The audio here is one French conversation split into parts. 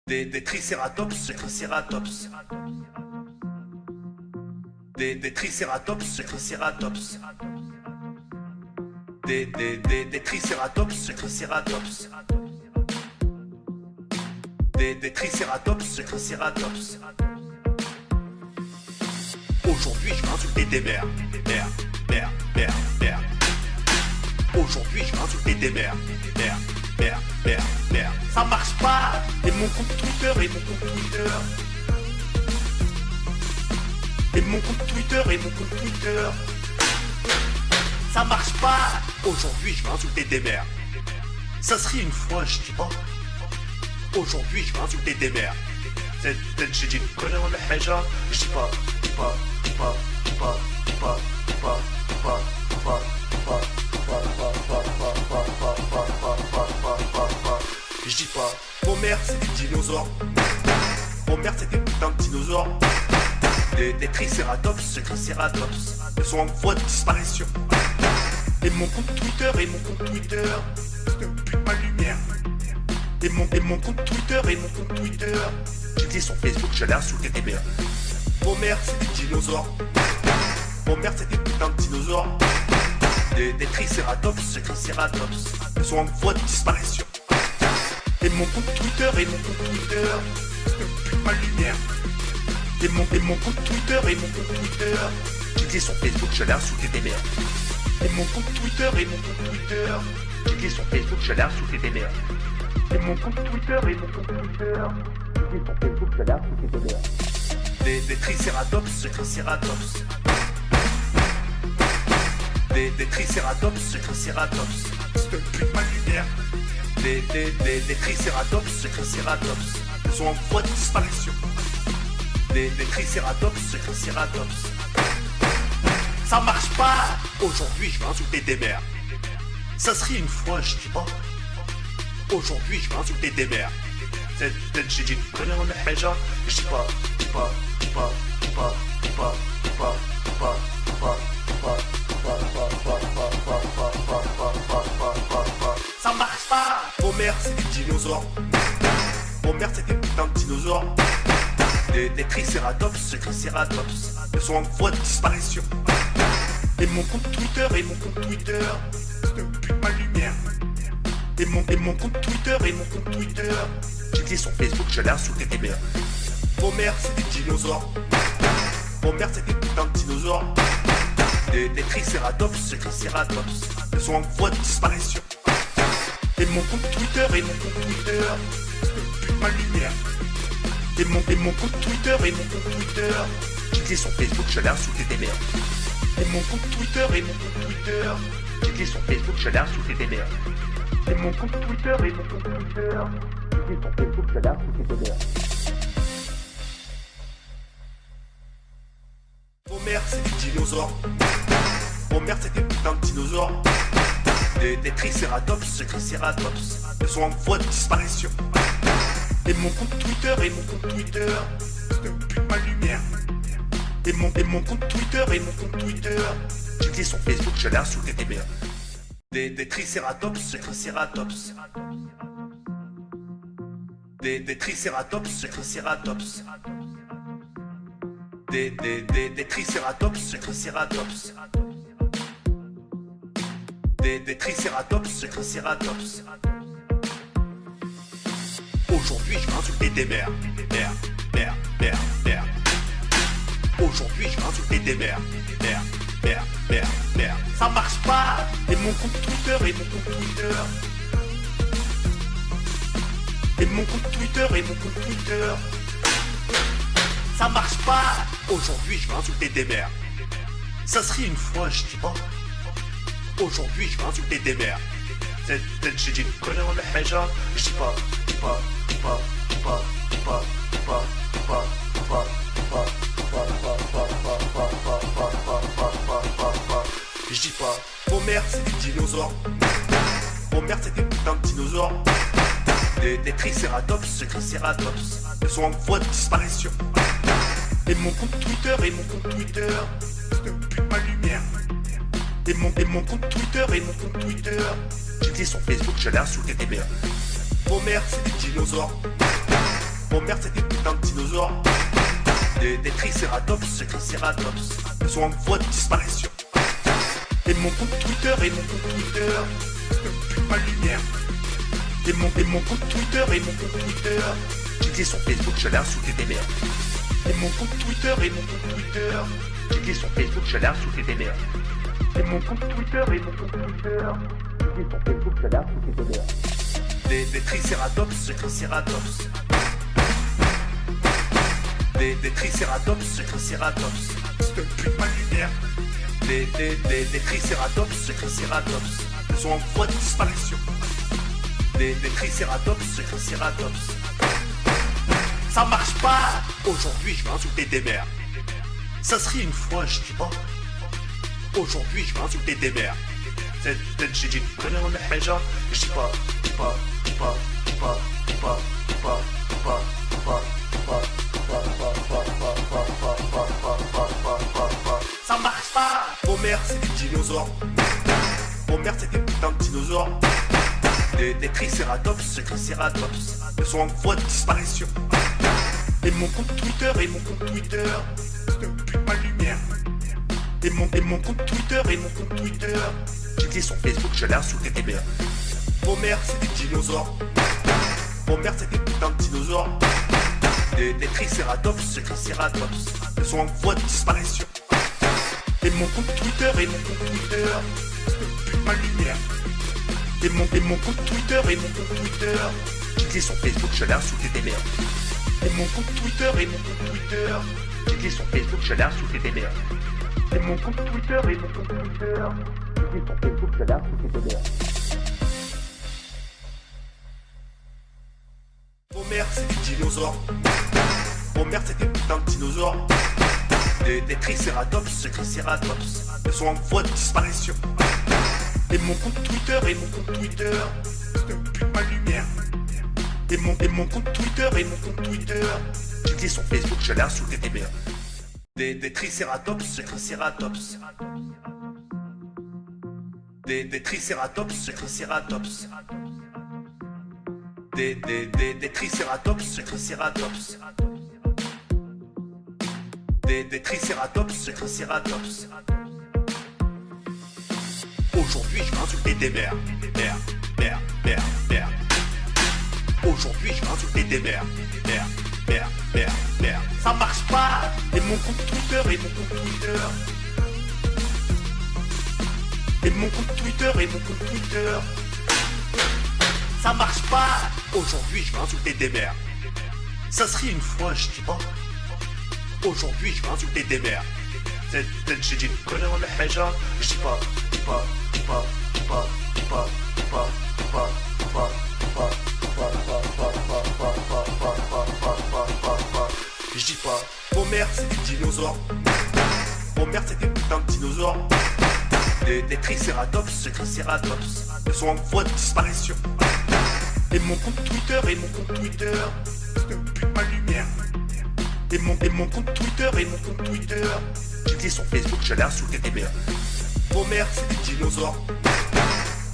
Des tricératops, tricératops. Des tricératops, tricératops. Des tricératops, tricératops. Des tricératops, tricératops. Aujourd'hui je vais insulter des mères. Mères. Aujourd'hui je vais insulter des mères. Mères. Ça marche pas. Et mon compte Twitter, Et mon compte Twitter. Ça marche pas. Aujourd'hui je vais insulter des mères. Ça serait une fois, je dis pas. Aujourd'hui je vais insulter des mères. j'ai dit connais ولا حاجة. Je dis pas. Je dis pas. Mon mère c'est des dinosaures. Mon mère c'est des putains de dinosaures. Des tricératops, ils sont en voie de disparition. Et mon compte Twitter, c'est un but de ma lumière. Et mon compte Twitter, j'ai dit sur Facebook, j'allais insulter des mères. Mon mère c'est des dinosaures. Mon mère c'est des putains de dinosaures. Des tricératops, ils sont en voie de disparition. Et mon compte Twitter, c'est un but de ma lumière. Et mon compte Twitter, j'ai dit sur Facebook, j'allais insulter des mères. Et mon compte Twitter, j'ai dit sur Facebook, j'allais insulter des mères. Et mon compte Twitter, j'ai dit sur Facebook, j'allais insulter des mères. Des tricératops, Des tricératops, c'est un but de ma lumière. Des tricératops, ils sont en voie de disparition. Des tricératops, ça marche pas. Aujourd'hui je vais insulter des mères. Ça serait une fois, je dis pas. Aujourd'hui je vais insulter des mères. j'ai dit connais ولا حاجة. Je dis pas. Ça marche pas. Mon mère c'est des dinosaures. Mon mère c'est des putains de dinosaures. Des tricératops, ils sont en voie de disparition. Et mon compte Twitter, c'est un but de ma lumière. Et mon compte Twitter, j'ai dit sur Facebook, j'allais insulter des mères. Mon mère c'est des dinosaures. Mon mère c'est des putains de dinosaures. Des tricératops, ils sont en voie de disparition. Et mon compte Twitter, c'est un but de ma lumière. Et mon compte Twitter, j'ai dit sur Facebook, j'allais insulter des mères. Et mon compte Twitter, j'ai dit sur Facebook, j'allais insulter des mères. Et mon compte Twitter, j'ai dit sur Facebook, j'allais insulter des mères. Mon mère c'est des dinosaures. Mon mère c'est des putains de dinosaures. Des tricératops, ils sont en voie de disparition. Et mon compte Twitter, c'est un but de ma lumière. Et mon compte Twitter, j'ai dit sur Facebook, j'allais insulter des mères. Des tricératops, Des tricératops, Des tricératops, Des tricératops, Aujourd'hui je vais insulter des mères. Mères. Aujourd'hui je vais insulter des mères. Mères. Ça marche pas. Et mon compte Twitter, Et mon compte Twitter, ça marche pas. Aujourd'hui je vais insulter des mères. Ça serait une fois, je dis pas. Aujourd'hui je vais insulter des mères. j'ai dit connais ولا حاجة. Je dis pas. Je dis pas. Mon mère c'est des dinosaures. Mon mère c'est des putains de dinosaures. Des tricératops, ils sont en voie de disparition. Et mon compte Twitter, c'est un but de ma lumière. Et mon compte Twitter, j'ai dit sur Facebook, j'allais insulter des mères. Mon mère c'est des dinosaures. mère c'est des putains de dinosaures. Des tricératops, ils sont en voie de disparition. Et mon compte Twitter, plus ma lumière. Et mon compte Twitter, cliquez sur Facebook, je l'air sous tes mères. Et mon compte Twitter, cliquez sur Facebook, je l'air sous tes mères. Et mon compte Twitter, cliquez sur Facebook, je l'air sous tes mères. Des tricératops, Des tricératops, c'est plus de ma lumière. Des tricératops, ils sont en voie de disparition. Des tricératops, ça marche pas. Aujourd'hui je vais insulter des mères. Ça serait une fois, je dis pas. Aujourd'hui je vais insulter des mères. J'ai dit une connerie en الحاجة. Je dis pas. Ça marche pas. Vos mères c'est des dinosaures. Vos mères c'est des putains de dinosaures. Des tricératops, ils sont en voie de disparition. Et mon compte Twitter, c'est plus de ma lumière. Et mon compte Twitter, cliquez sur Facebook, je l'air sous tes mères. Vos mères c'est des dinosaures. Vos mères c'est des putains de dinosaures. Des tricératops, ils sont en voie de disparition. Et mon compte Twitter, c'est plus de ma lumière. Et mon compte Twitter, cliquez sur Facebook, je l'air sous tes mères. Et mon compte Twitter, cliquez sur Facebook, je l'air sous tes mères. Et mon compte Twitter, cliquez sur Facebook, je l'air sous tes mères. Vos mères c'est des dinosaures. Vos mères c'est des putains de dinosaures. Des tricératops, ils sont en voie de disparition. Et mon compte Twitter, c'est plus de ma lumière. Et mon compte Twitter, cliquez sur Facebook, je l'air sous tes mères. Des tricératops, Des tricératops, Des tricératops, Des tricératops. Aujourd'hui je vais insulter des mères. Aujourd'hui je vais insulter des mères. Ça marche pas. Et mon compte Twitter, Et mon compte Twitter, ça marche pas. Aujourd'hui je vais insulter des mères. Ça serait une fois, je dis pas. Aujourd'hui je vais insulter des mères. J'ai dit une connerie en الحاجة. Je dis pas. Je dis pas. Vos mères c'est des dinosaures. Vos mères c'est des putains de dinosaures. Des tricératops, ils sont en voie de disparition. Et mon compte Twitter, c'est plus de ma lumière. Et mon compte Twitter, cliquez sur Facebook, je l'air sous tes mères. Vos mères c'est des dinosaures.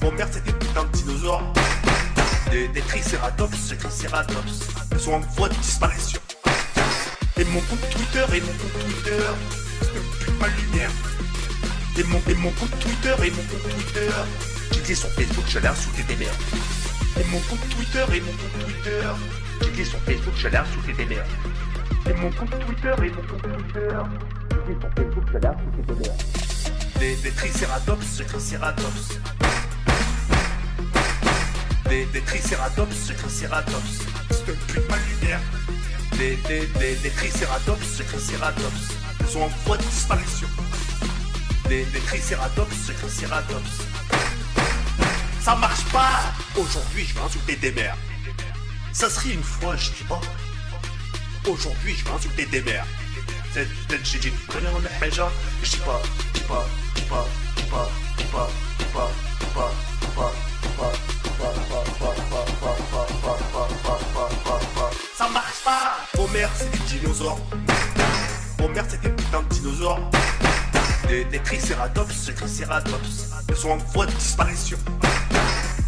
Vos mères c'est des putains de dinosaures. Des tricératops, ils sont en voie de disparition. Et mon compte Twitter, c'est plus de ma lumière. Et mon compte Twitter, cliquez sur Facebook, je l'air sous tes mères. Et mon compte Twitter, cliquez sur Facebook, je l'air sous tes mères. Et mon compte Twitter, cliquez sur Facebook, je l'air sous tes mères. Des tricératops, Des tricératops, c'est plus de ma lumière. Des tricératops, ils sont en voie de disparition. Des tricératops, ça marche pas. Aujourd'hui je vais insulter des mères. Ça serait une fois, je dis pas. Aujourd'hui je vais insulter des mères. J'ai dit une connerie en الحاجة. Je dis pas. Ça marche pas. Vos mères c'est des dinosaures. Vos mères c'est des putains de dinosaures. Des tricératops, ils sont en voie de disparition.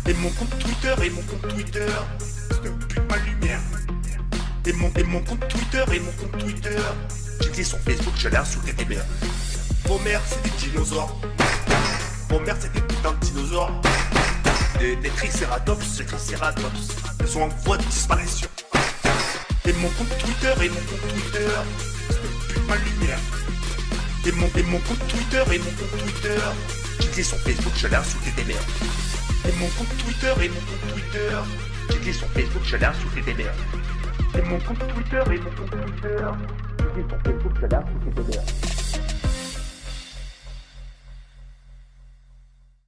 Et mon compte Twitter, c'est plus de ma lumière. Et mon compte Twitter, J'ai cliqué sur Facebook, je l'ai insulté des mères. Vos mères, c'est des dinosaures. Vos mères, c'est des putains de dinosaures. Des tricératops, elles sont en voie de disparition. Et mon compte Twitter, c'est plus ma lumière. Et mon compte Twitter, J'ai cliqué sur Facebook, je l'ai insulté des mères. Et mon compte Twitter, J'ai cliqué sur Facebook, je l'ai insulté des mères. Et mon compte Twitter, J'ai cliqué sur Facebook, je l'ai insulté des mères.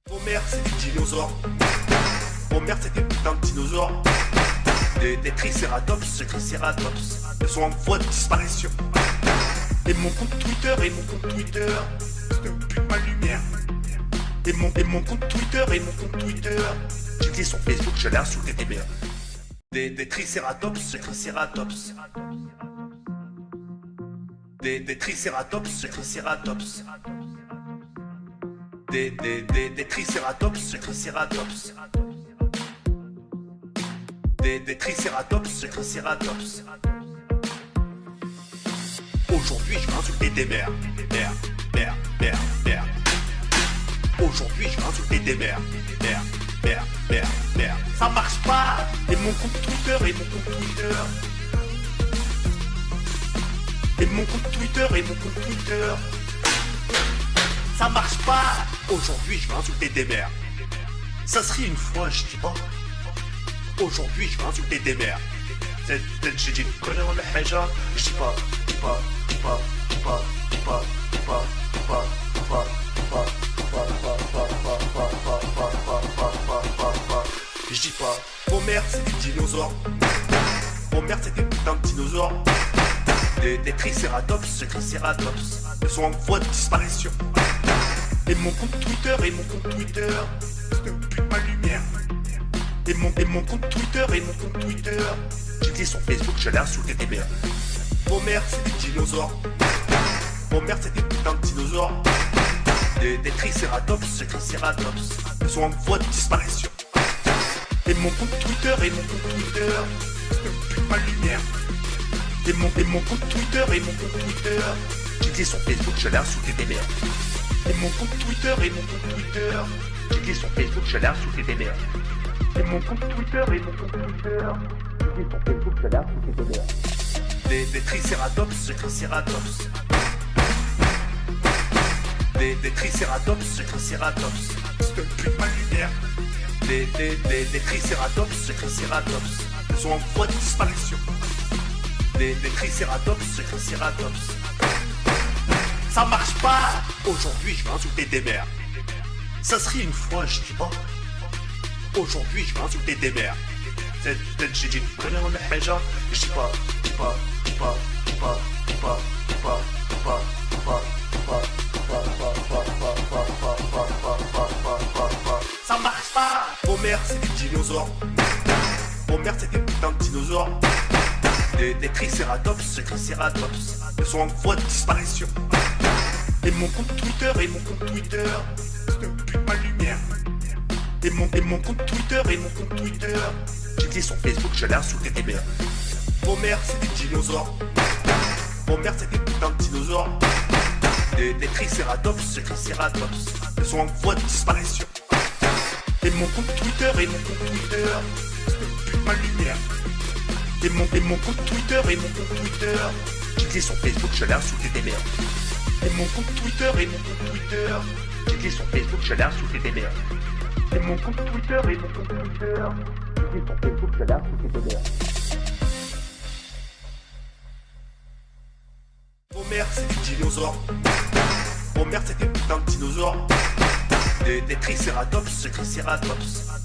Vos mères, c'est des dinosaures. Vos mères, c'est des putains de dinosaures. Des tricératops, elles sont en voie de disparition. Et mon compte Twitter, c'est plus ma lumière. Et mon compte Twitter, J'ai cliqué sur Facebook, je l'ai insulté des mères. Des tricératops, Des tricératops, Des tricératops, Des tricératops. Aujourd'hui, je vais insulter des mères. Mère. Aujourd'hui, je vais insulter des mères. Mère. Ça marche pas. Et mon compte Twitter, Et mon compte Twitter, Ça marche pas. Aujourd'hui, je vais insulter des mères. Ça serait une fois, je dis pas. Aujourd'hui, je vais insulter des mères. J'ai dit connais ولا حاجة. Je dis pas. Je dis pas. Vos mères, c'est des dinosaures. Vos mères, c'est des putains de dinosaures. Des tricératops, elles sont en voie de disparition. Et mon compte Twitter, c'est plus ma lumière. Et mon compte Twitter, J'ai cliqué sur Facebook, je l'ai insulté des mères. Vos mères, c'est des dinosaures. Vos mères, c'est des putains de dinosaures. Des tricératops, elles sont en voie de disparition. Et mon compte Twitter, c'est plus ma lumière. Et mon compte Twitter, J'ai cliqué sur Facebook, je l'ai insulté des mères. Et mon compte Twitter, J'ai cliqué sur Facebook, je l'ai insulté des mères. Et mon compte Twitter, J'ai cliqué sur Facebook, je l'ai insulté des mères. Des tricératops, Des tricératops, c'est plus de ma lumière. Des tricératops, elles sont en voie de disparition. Des tricératops, Ça marche pas. Aujourd'hui, je vais insulter des mères. Ça serait une fois, je dis pas. Aujourd'hui, je vais insulter des mères. J'ai dit connais ولا حاجة. Je dis pas. Ça marche pas. Vos mères, c'est des dinosaures. Vos mères, c'est des putains de dinosaures. Des tricératops, elles sont en voie de disparition. Et mon compte Twitter, c'est plus ma lumière. Et mon compte Twitter, J'ai cliqué sur Facebook, je l'ai insulté des mères. Vos mères, c'est des dinosaures. Vos mères, c'est des putains de dinosaures. Des tricératops, elles sont en voie de disparition. Et mon compte Twitter, c'est plus ma lumière. Et mon compte Twitter, J'ai cliqué sur Facebook, je l'ai insulté des mères. Et mon compte Twitter, J'ai cliqué sur Facebook, je l'ai insulté des mères. Et mon compte Twitter, J'ai cliqué sur Facebook, je l'ai insulté des mères. Vos mères, c'est des dinosaures. Vos mères, c'est des putains de dinosaures. Des tricératops,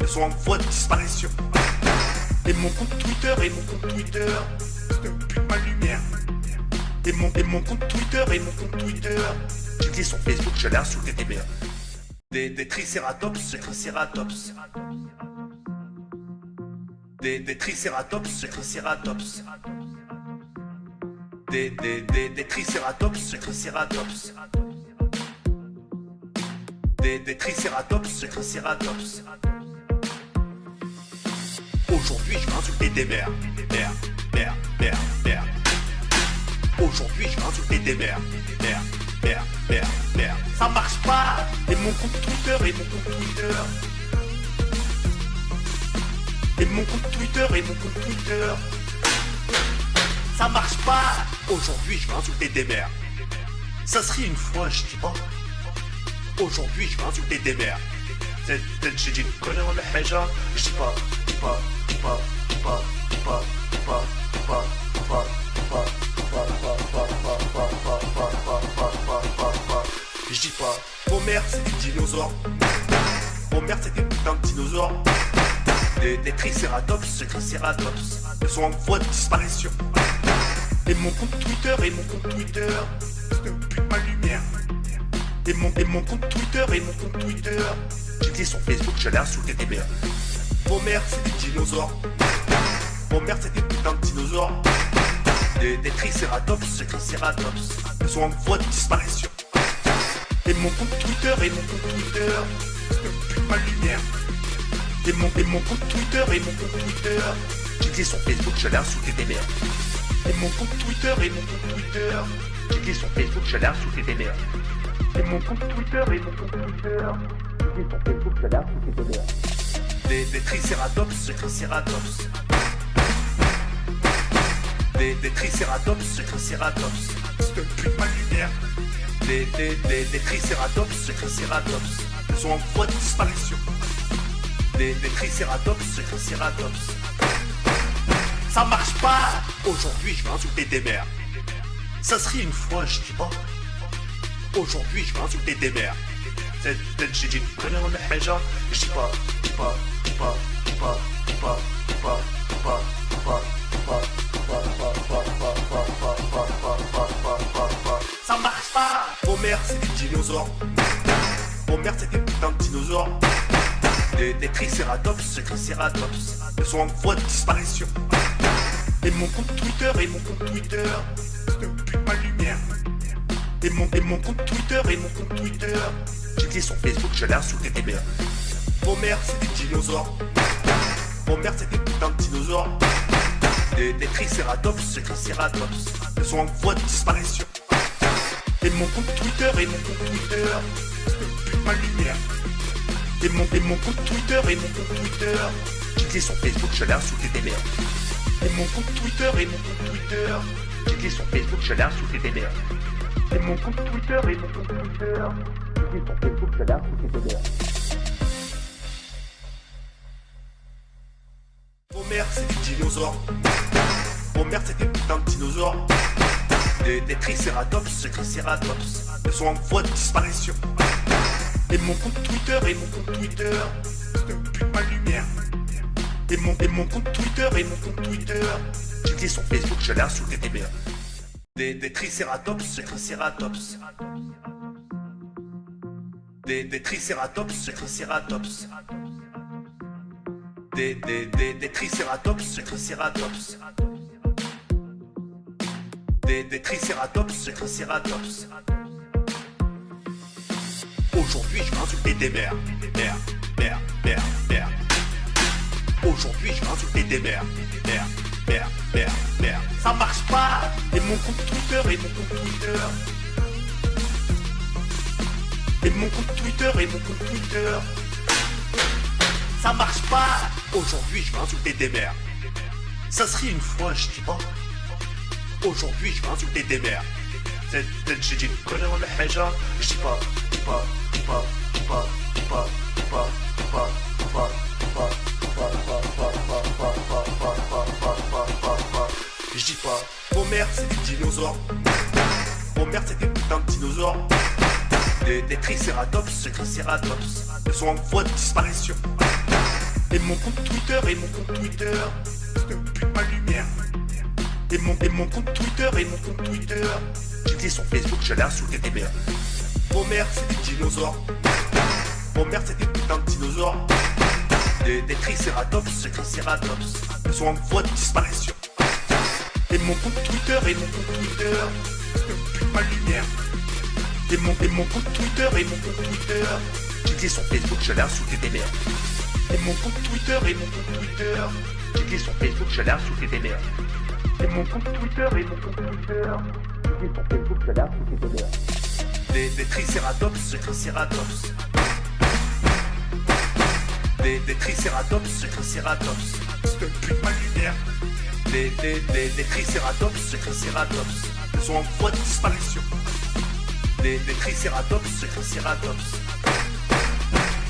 elles sont en voie de disparition. Et mon compte Twitter, c'est plus ma lumière. Et mon compte Twitter, J'ai cliqué sur Facebook, je l'ai insulté des mères. Des tricératops, Des tricératops, Des tricératops, Des tricératops. Aujourd'hui, je vais insulter des mères. merde. Aujourd'hui je vais insulter des mères. Merde. Ça marche pas. Et mon compte Twitter, ça marche pas. Aujourd'hui je vais insulter des mères. Ça serait une fois, je dis pas. Aujourd'hui je vais insulter des mères. j'ai dit connais ولا حاجة. Je dis pas. Je dis pas, vos mères c'est des dinosaures. Vos mères c'est des putains de dinosaures. Des tricératops, ils sont en voie de disparition. Et mon compte Twitter, c'est plus ma lumière. Et mon compte Twitter, j'ai dit sur Facebook, j'allais insulter des mères. Vos mères c'est des dinosaures. Vos mères c'est des putains de dinosaures. Des tricératops, ils sont en voie de disparition. Et mon compte Twitter, c'est plus ma lumière. Et mon compte Twitter, j'ai dit sur Facebook, j'allais insulter des mères. Et mon compte Twitter, j'ai dit sur Facebook, j'allais insulter des mères. Et mon compte Twitter, j'ai dit sur Facebook, j'allais insulter des mères. Des tricératops, des tricératops, c'est plus ma lumière. Des tricératops, ils sont en voie de disparition. Des tricératops, ça marche pas. Aujourd'hui je vais insulter des mères. Ça serait une fois, je dis pas. Aujourd'hui je vais insulter des mères. j'ai dit connais ولا حاجة. Je dis pas. Ça marche pas. Vos mères c'est des dinosaures. Vos mères c'est des putains de dinosaures. Des tricératops, ils sont en voie de disparition. Et mon compte Twitter, c'est plus ma lumière. Et mon compte Twitter, j'ai dit sur Facebook, j'allais insulter des mères. Vos mères c'est des dinosaures. Vos mères c'est des putains de dinosaures. Des tricératops, ils sont en voie de disparition. Et mon compte Twitter, c'est plus ma lumière. Et mon compte Twitter, j'ai dit sur Facebook, j'allais insulter des mères. Et mon compte Twitter, j'ai dit sur Facebook, j'allais insulter des mères. Et mon compte Twitter, j'ai dit sur Facebook, j'allais insulter des mères. Vos mères c'est des dinosaures. Vos mères c'est des putains de dinosaures. Des tricératops, ils sont en voie de disparition. Et mon compte Twitter, c'est plus ma lumière. Et mon compte Twitter, j'ai dit sur Facebook, j'allais insulter des mères. Des tricératops, des tricératops, des tricératops, des tricératops. Aujourd'hui je vais insulter des mères. Aujourd'hui je vais insulter des mères. Ça marche pas. Et mon compte Twitter, ça marche pas. Aujourd'hui je vais insulter des mères. Ça serait une fois, je dis pas. Aujourd'hui je vais insulter des mères. j'ai dit connais ولا حاجة. Je dis pas. Je dis pas, vos mères c'est des dinosaures. Vos mères c'est des putains de dinosaures. Des tricératops, ils sont en voie de disparition. Et mon compte Twitter, c'est plus ma lumière. Et mon compte Twitter, j'ai dit sur Facebook, j'allais insulter des mères. Vos mères c'est des dinosaures. Vos mères c'est des putains de dinosaures. Des tricératops, ils sont en voie de disparition. Et mon compte Twitter, c'est plus ma lumière. Et mon compte Twitter, j'ai dit sur Facebook, j'allais insulter des mères. Et mon compte Twitter, j'ai dit sur Facebook, j'allais insulter des mères. Et mon compte Twitter, et mon compte Twitter. Et sur Facebook, je regarde sous tes délires. Des tricératops, tricératops. Des tricératops, tricératops. C'est un but ma lumière. Des tricératops, tricératops. Ils sont en voie de disparition. Des tricératops, tricératops.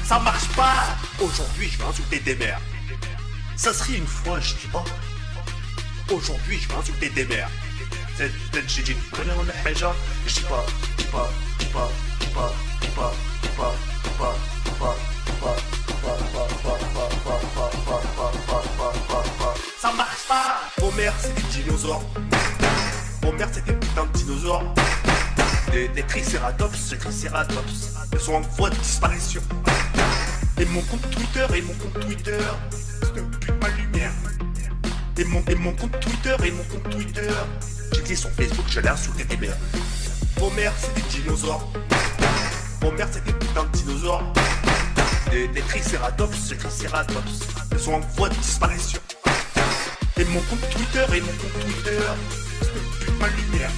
Ça marche pas. Aujourd'hui, je vais insulter des mères. Ça serait une fois, je dis pas. Aujourd'hui, je vais insulter des mères. J'ai dit une connerie en الحاجة. Je dis pas. Ça marche pas. Vos mères, c'est des dinosaures. Vos mères, c'est des putains de dinosaures. Des tricératops, tricératops. Ils sont en voie de disparition. Et mon compte Twitter, et mon compte Twitter. C'est un but ma lumière. Et mon compte Twitter, et mon compte Twitter. J'ai dit sur Facebook, je l'ai insulté des mères. Vos mères, c'est des dinosaures. Vos mères, c'est des putains de dinosaures. Des tricératops, tricératops. Ils sont en voie de disparition. Et mon compte Twitter, et mon compte Twitter. C'est un but ma lumière.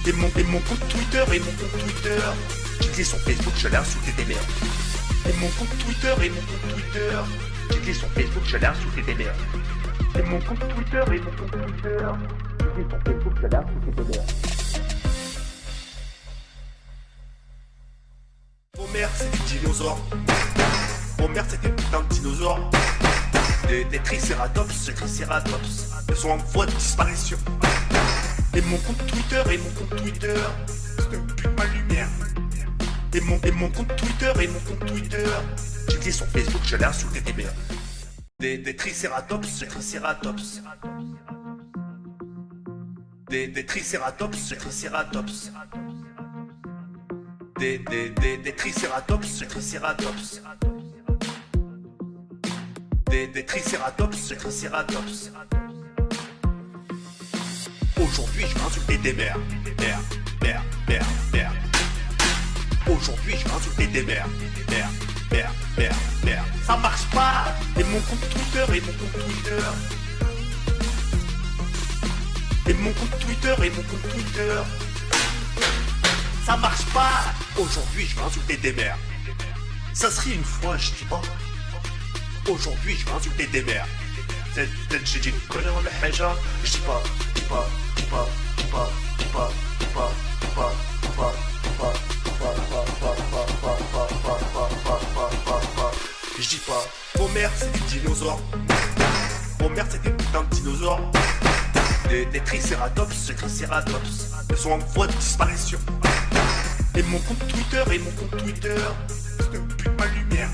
Et mon compte Twitter, et mon compte Twitter. J'ai dit sur Facebook, je l'ai insulté des mères. Et mon compte Twitter, et mon compte Twitter. J'ai dit sur Facebook, je l'ai insulté des mères. Et mon compte Twitter, et mon compte Twitter. Et sur Facebook, je regarde sous tes délires. Vos mères, c'est des dinosaures. Vos mères, c'est des putains de dinosaures. Des tricératops, tricératops. Ils sont en voie de disparition. Et mon compte Twitter, et mon compte Twitter. C'est un but ma lumière. Et mon compte Twitter, et mon compte Twitter. J'ai dit sur Facebook, je l'ai insulté des mères. Des tricératops, tricératops. Des tricératops, tricératops. Des tricératops, tricératops. Des tricératops, tricératops. Aujourd'hui, je vais insulter des mères. Mère. Aujourd'hui, je vais insulter des mères. Mère. Ça marche pas. Et mon compte Twitter, et mon compte Twitter. Et mon compte Twitter, et mon compte Twitter. Ça marche pas. Aujourd'hui, je vais insulter des mères. Ça serait une fois, je dis pas. Aujourd'hui, je vais insulter des mères. J'ai dit une connerie en الحاجة. Je dis pas. Je dis pas. Vos mères, c'est des dinosaures. Vos mères, c'est des putains de dinosaures. Des tricératops, tricératops. Ils sont en voie de disparition. Et mon compte Twitter, et mon compte Twitter. C'est un but ma lumière.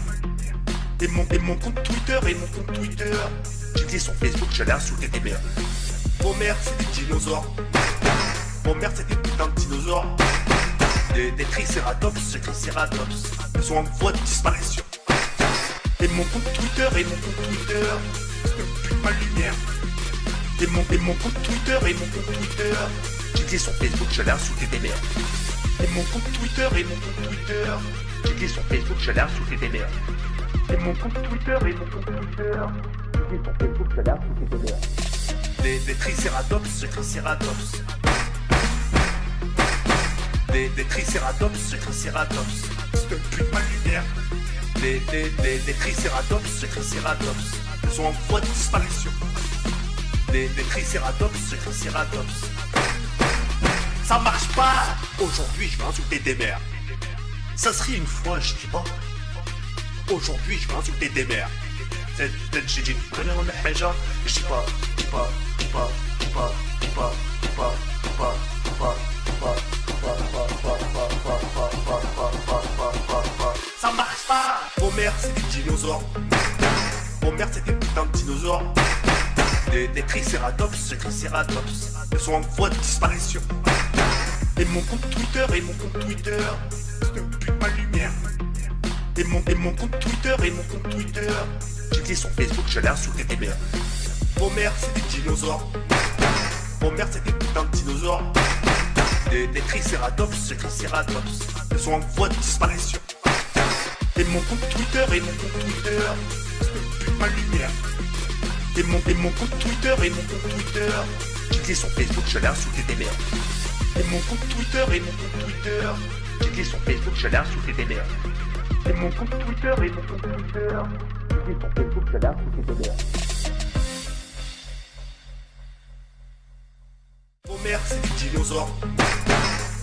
Et mon compte Twitter, et mon compte Twitter. J'ai dit sur Facebook, je l'ai insulté des mères. Vos mères, c'est des dinosaures. Vos mères, c'est des putains de dinosaures. Des tricératops, tricératops. Ils sont en voie de disparition. Et mon compte Twitter, et mon compte Twitter. C'est un but ma lumière. Et mon compte Twitter, et mon compte Twitter. J'ai dit sur Facebook, je l'ai insulté des mères. Et mon compte Twitter, et mon compte Twitter. J'ai dit sur Facebook, je l'ai insulté des mères. Et mon compte Twitter, et mon compte Twitter. Et sur Facebook, je regarde sous tes délires. Des tricératops, tricératops. Des tricératops, tricératops. C'est un but ma lumière. Des tricératops, tricératops. Ils sont en voie de disparition. Des tricératops, tricératops. Ça marche pas. Aujourd'hui, je vais insulter des mères. Ça serait une fois, je dis pas. Aujourd'hui, je vais insulter des mères. J'ai dit une connerie en الحاجة. Je dis pas. Ça marche pas. Vos mères, c'est des dinosaures. Vos mères, c'est des putains de dinosaures. Des tricératops, tricératops. Ils sont en voie de disparition. Et mon compte Twitter, et mon compte Twitter. C'est un but ma lumière. Et mon compte Twitter, et mon compte Twitter. J'ai dit sur Facebook, je l'ai insulté des mères. Vos mères, c'est des dinosaures. Vos mères, c'est des putains de dinosaures. Des tricératops, tricératops. Ils sont en voie de disparition. Et mon compte Twitter, et mon compte Twitter. C'est un but ma lumière. Et mon compte Twitter, et mon compte Twitter. Cliquez sur Facebook, je l'ai insulté des merdes. Et mon compte Twitter, et mon compte Twitter. Cliquez sur Facebook, je l'ai insulté des merdes. Et mon compte Twitter, et mon compte Twitter. Cliquez sur Facebook, je l'ai insulté des merdes. Vos mères, c'est des dinosaures.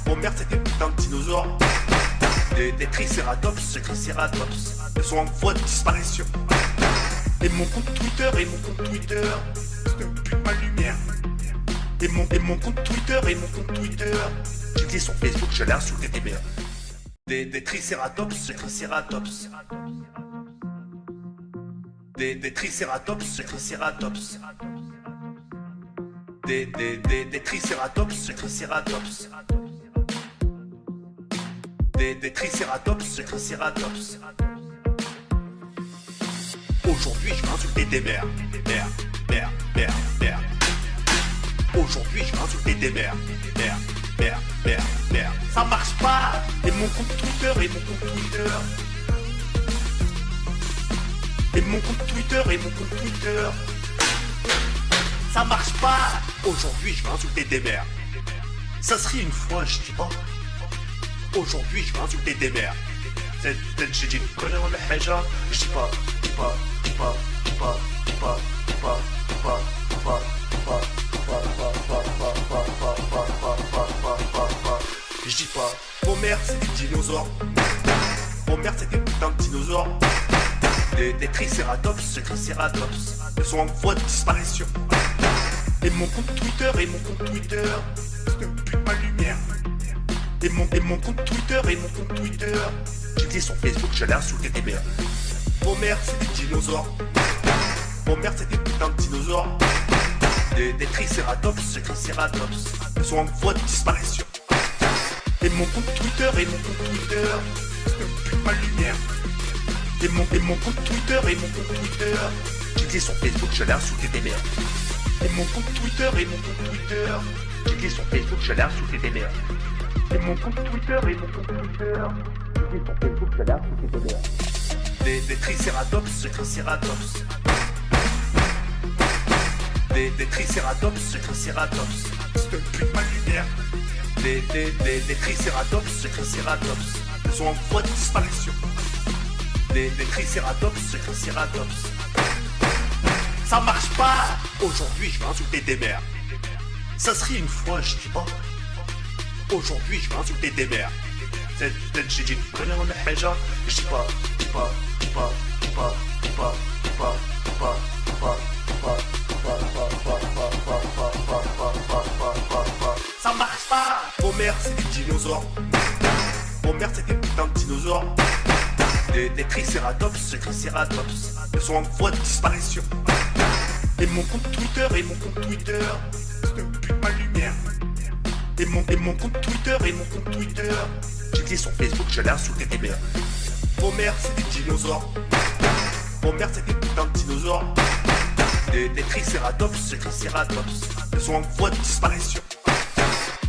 Vos mères, c'est des putains de dinosaures. Des tricératops, ils sont en voie de disparition. Et mon compte Twitter, et mon compte Twitter. C'est un but de ma lumière. Et mon compte Twitter, et mon compte Twitter. Cliquez sur Facebook, je l'ai insulté des merdes. Des tricératops, Des tricératops, Des tricératops, Des tricératops, Des tricératops. Aujourd'hui je vais insulter des mères. Mère. Aujourd'hui je vais insulter des mères. Mère. Ça marche pas. Et mon compte Twitter, et mon compte Twitter. Et mon compte Twitter, et mon compte Twitter. Ça marche pas. Aujourd'hui je vais insulter des mères. Ça serait une fois, je dis pas. Aujourd'hui je vais insulter des mères. j'ai dit connais ولا حاجة. Je dis pas. Je dis pas. Vos mères c'est des dinosaures. Vos mères c'est des putains de dinosaures. Des tricératops, ils sont en voie de disparition. Et mon compte Twitter, et mon compte Twitter. C'est un but de ma lumière. Et mon compte Twitter, et mon compte Twitter. Cliquez sur Facebook, je l'ai insulté des merdes. Vos mères c'est des dinosaures. Vos mères c'est des putains de dinosaures. Des tricératops, ils sont en voie de disparition. Et mon compte Twitter, et mon compte Twitter. C'est un but de ma lumière. Et mon compte Twitter, et mon compte Twitter. Cliquez sur Facebook, je l'ai insulté des merdes. Et mon compte Twitter, et mon compte Twitter. Cliquez sur Facebook, je l'ai insulté des merdes. Et mon compte Twitter, et mon compte Twitter. Cliquez sur Facebook, je l'ai insulté des merdes. Des tricératops, Des tricératops, c'est un but de ma lumière. Des tricératops, ils sont en voie de disparition. Des tricératops, ça marche pas. Aujourd'hui je vais insulter des mères. Ça serait une fois, je dis pas. Aujourd'hui je vais insulter des mères. j'ai dit connais ولا حاجة. Je dis pas. Ça marche pas. Vos mères c'est des dinosaures. Vos mères c'est des putains de dinosaures. Des tricératops, ils sont en voie de disparition. Et mon compte Twitter, et mon compte Twitter. C'est un but de ma lumière. Et mon compte Twitter, et mon compte Twitter. Cliquez sur Facebook, je l'ai insulté des merdes. Vos mères c'est des dinosaures. Vos mères c'est des putains de dinosaures. Des tricératops, ils sont en voie de disparition.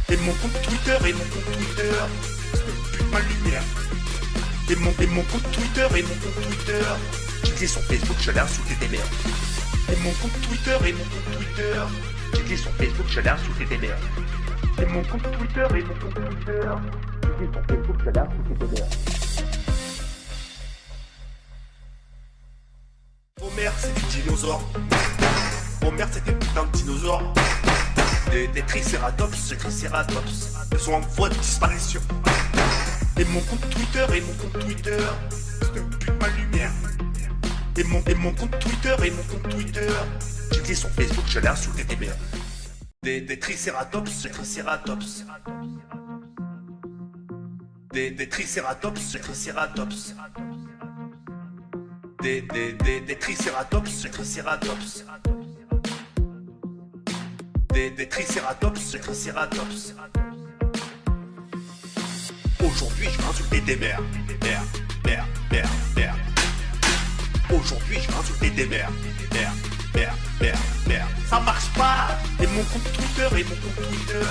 Et mon compte Twitter, et mon compte Twitter. C'est un but de ma lumière. Et mon compte Twitter, et mon compte Twitter. Cliquez sur Facebook, je l'ai insulté des merdes. Et mon compte Twitter, et mon compte Twitter. Cliquez sur Facebook, je l'ai insulté des merdes. Et mon compte Twitter, et mon compte Twitter. Cliquez sur Facebook, je l'ai insulté des merdes. Vos mères c'est des dinosaures. Vos mères c'est des putains de dinosaures. Des tricératops, ils sont en voie de disparition. Et mon compte Twitter, et mon compte Twitter. C'est un but de ma lumière. Et mon compte Twitter, et mon compte Twitter. Cliquez sur Facebook, je l'ai insulté des merdes. Des tricératops, Des tricératops, Des tricératops, Des tricératops. Aujourd'hui je vais insulter des mères. Mère. Aujourd'hui je vais insulter des mères. Mère. Ça marche pas. Et mon compte Twitter, et mon compte Twitter.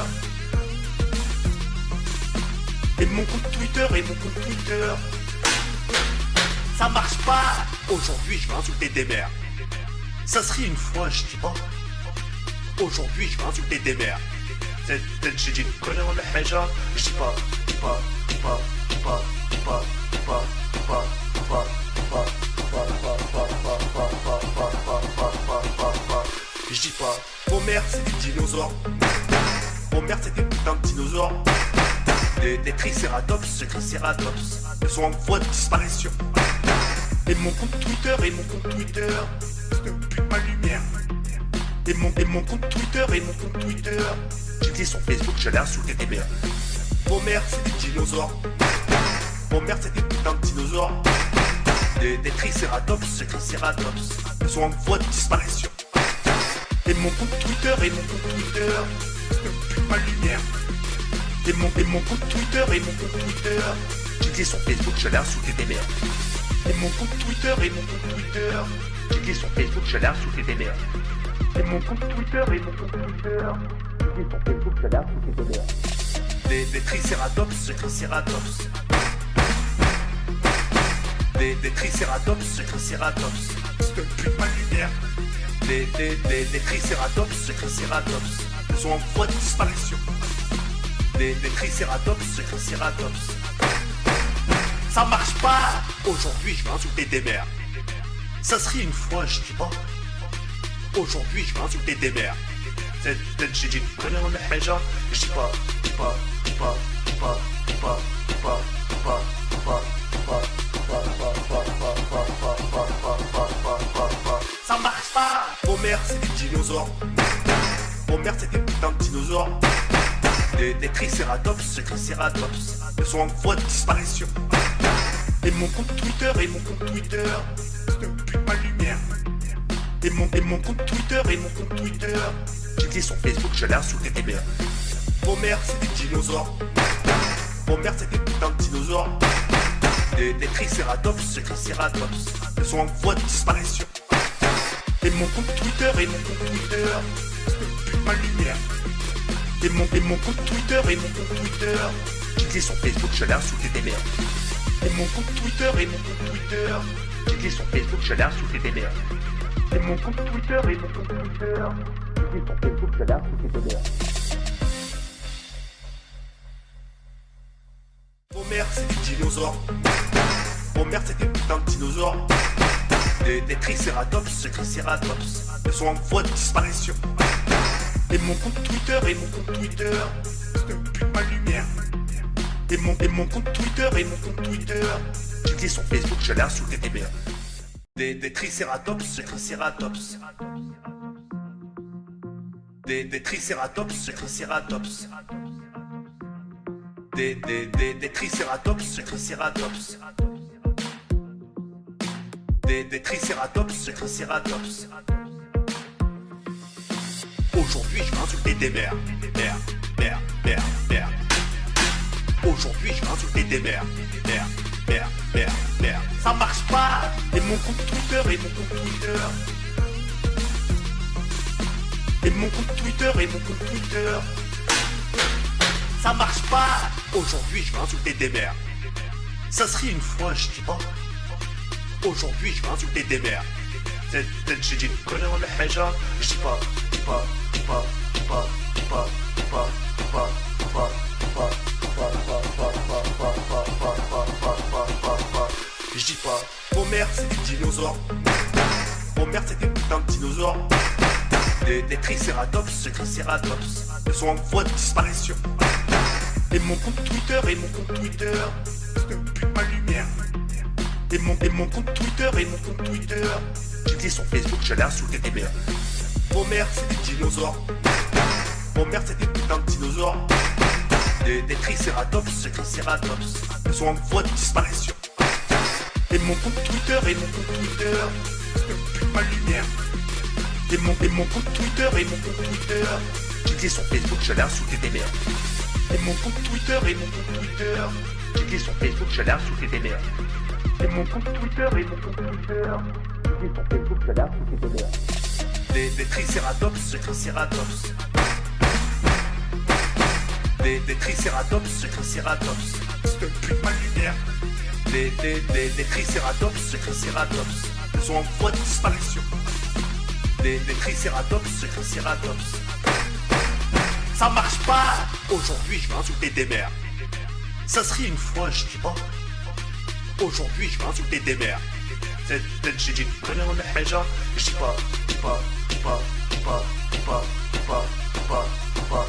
Et mon compte Twitter, et mon compte Twitter. Ça marche pas. Aujourd'hui je vais insulter des mères. Ça serait une fois, je dis pas. Aujourd'hui, je vais insulter des mères. J'ai dit une connerie en haja. Je dis pas. Je dis pas. Vos mères, c'est des dinosaures. Vos mères, c'est des putains de dinosaures. Des tricératops, des tricératops. Ils sont en voie de disparition. Et mon compte Twitter, je ne pue pas lumière. Et mon compte Twitter, j'étais sur Facebook, j'allais insulter des mères. Vos mères, c'est des dinosaures. Vos mères, c'est des putains de dinosaures. Des tricératops, des tricératops. Ils sont en voie de disparition. Et mon compte Twitter, je ne pue pas lumière. Et mon compte Twitter, j'étais sur Facebook, j'allais insulter des mères. Et mon compte Twitter, j'étais sur Facebook, j'allais insulter des mères. Et mon compte Twitter, j'étais sur Facebook, j'allais insulter des mères. Des tricératops, des tricératops. Des tricératops, des tricératops. Je ne pue pas lumière. Des tricératops, des tricératops. Ils sont en voie de disparition. Des tricératops, des tricératops. Ça marche pas. Aujourd'hui, je vais insulter des mères. Ça serait une fois, je dis pas. Aujourd'hui, je vais insulter des mères. J'ai dit une connerie en haja. Je dis pas. Ça marche pas. Vos mères, c'est des dinosaures. Vos mères, c'est des putains de dinosaures. Des tricératops, des tricératops. Ils sont en voie de disparition. Et mon compte Twitter, je ne pue pas lumière. Et mon compte Twitter, j'étais sur Facebook, j'allais insulter des mères. Vos mères, c'est des dinosaures. Vos mères, c'est des putains de dinosaures. Des tricératops, des tricératops. Ils sont en voie de disparition. Et mon compte Twitter, je ne pue pas lumière. Et mon compte Twitter, j'étais sur Facebook, j'allais insulter des mères. Et mon compte Twitter, j'étais sur Facebook, j'allais insulter des mères. Et mon compte Twitter, j'étais sur Facebook, j'allais insulter des mères. Vos mères, c'est des dinosaures. Vos mères, c'est des putains de dinosaures. Des tricératops, des tricératops. Ils sont en voie de disparition. Et mon compte Twitter, je ne pue pas lumière. Et mon compte Twitter, j'étais sur Facebook, j'allais insulter des mères. Des tricératops, des tricératops. Des tricératops, des tricératops. Des tricératops, des tricératops. Des tricératops, des tricératops. Aujourd'hui, je vais insulter des mères. Mère. Aujourd'hui, je vais insulter des mères. Mère. Ça marche pas. Et mon compte Twitter, Et mon compte Twitter, ça marche pas. Aujourd'hui, je vais insulter des mères. Ça serait une fois, je dis pas. Aujourd'hui, je vais insulter des mères. J'ai dit une connerie en haja. Je dis pas. Je dis pas. Vos mères, c'est des dinosaures. Vos mères, c'est des putains de dinosaures. Des tricératops, des tricératops. Ils sont en voie de disparition. Et mon compte Twitter, je ne pue pas lumière. Et mon compte Twitter, j'étais sur Facebook, j'allais insulter des mères. Vos mères, c'est des dinosaures. Vos mères, c'est des putains de dinosaures. Des tricératops, des tricératops. Ils sont en voie de disparition. Et mon compte Twitter, je ne pue pas lumière. Et mon compte Twitter, j'étais sur Facebook, j'allais insulter des mères. Et mon compte Twitter, j'étais sur Facebook, j'allais insulter des mères. Et mon compte Twitter, j'étais sur Facebook, j'allais insulter des mères. Des tricératops, des tricératops. Des tricératops, des tricératops. Je ne pue pas lumière. Des tricératops, des tricératops. Ils sont en voie de disparition. Des tricératops. Ça marche pas. Aujourd'hui je vais insulter des mères. Ça serait une fois, je dis pas. Aujourd'hui je vais insulter des mères. تجي تقولي ولا حاجة جي با با با با با با با با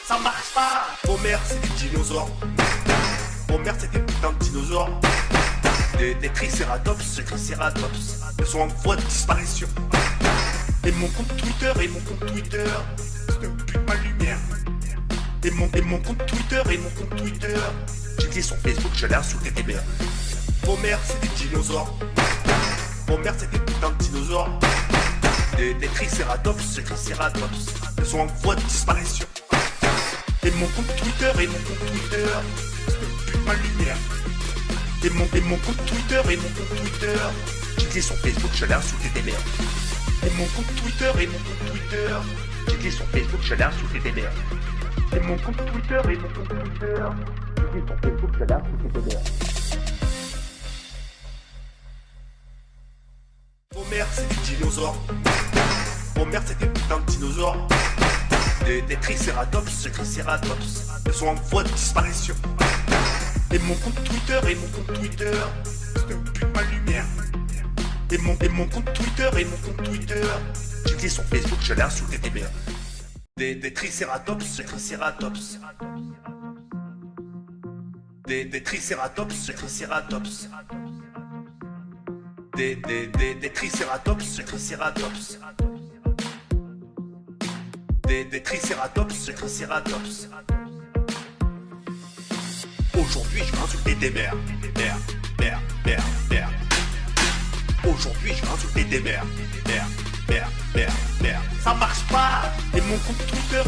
Ça marche pas. Vos mères c'est des dinosaures. Vos mères c'est des putains de dinosaures. Des tricératops. Ils sont en voie de disparition. Et mon compte Twitter ne pue ma lumière. Et mon compte Twitter j'étais sur Facebook, j'allais insulter des mères. Vos mères c'est des dinosaures. Vos mères c'est des putains de dinosaures. Des tricératops. Ils sont en voie de disparition. Et mon compte Twitter ne pue ma lumière. Et mon compte Twitter j'étais sur Facebook, j'allais insulter des mères. Et mon compte Twitter j'étais sur Facebook, j'allais insulter des mères. Et mon compte Twitter j'étais sur Facebook, j'allais insulter des mères. Vos mères c'est des dinosaures. Vos mères c'est des putains de dinosaures. Des tricératops. Ils sont en voie de disparition. Et mon compte Twitter ne pue ma lumière. Et mon compte Twitter j'étais sur Facebook, j'allais insulter des mères. Des tricératops. Des tricératops. Des tricératops. Des tricératops. Aujourd'hui je vais insulter des mères. Mère. Aujourd'hui je vais insulter des mères. Mère. Ça marche pas. Et mon compte Twitter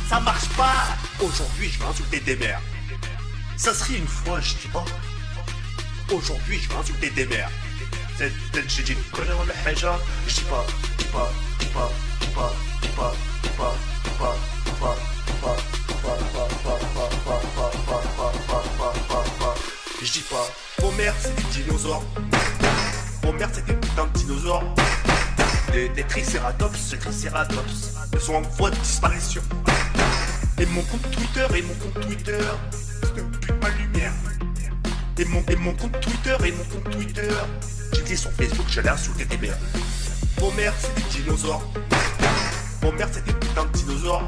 ça marche pas. Aujourd'hui je vais insulter des mères. Ça serait une fois, je dis pas. Aujourd'hui je vais insulter des mères. تجي تقولي ولا حاجة je dis pas. Je dis pas. Vos mères c'est des dinosaures. Vos mères c'est des putains de dinosaures. Des tricératops. Ils sont en voie de disparition. Et mon compte Twitter ne pue ma lumière. Et mon compte Twitter j'étais sur Facebook, j'allais insulter des mères. Vos mères c'est des dinosaures. Vos mères c'est des putains de dinosaures.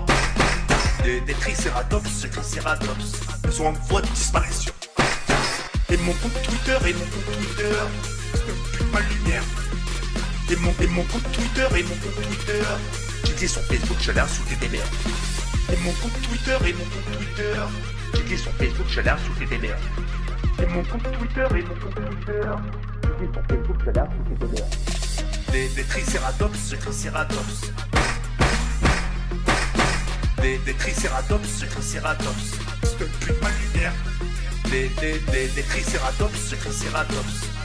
Des tricératops. Ils sont en voie de disparition. Et mon compte Twitter ne pue ma lumière. Et mon compte Twitter j'étais sur Facebook, j'allais insulter des mères. Et mon compte Twitter j'étais sur Facebook, j'allais insulter des mères. Et mon compte Twitter j'étais sur Facebook, j'allais insulter des mères. Des tricératops. Des tricératops. Ils ne puent ma lumière. Des tricératops.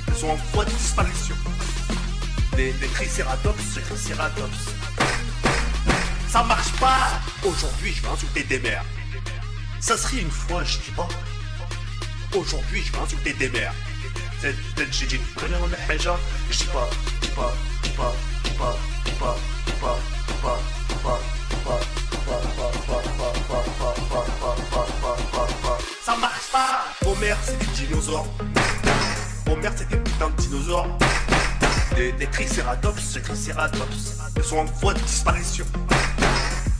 Ils sont en voie de disparition. Des tricératops. Ça marche pas. Aujourd'hui je vais insulter des mères. Ça serait une fois, je dis pas. Aujourd'hui je vais insulter des mères. تجي تقولي ولا حاجة je dis pas. Ça marche pas. Vos mères c'est des dinosaures. Vos mères c'est des putains de dinosaures. Des tricératops. Ils sont en voie de disparition.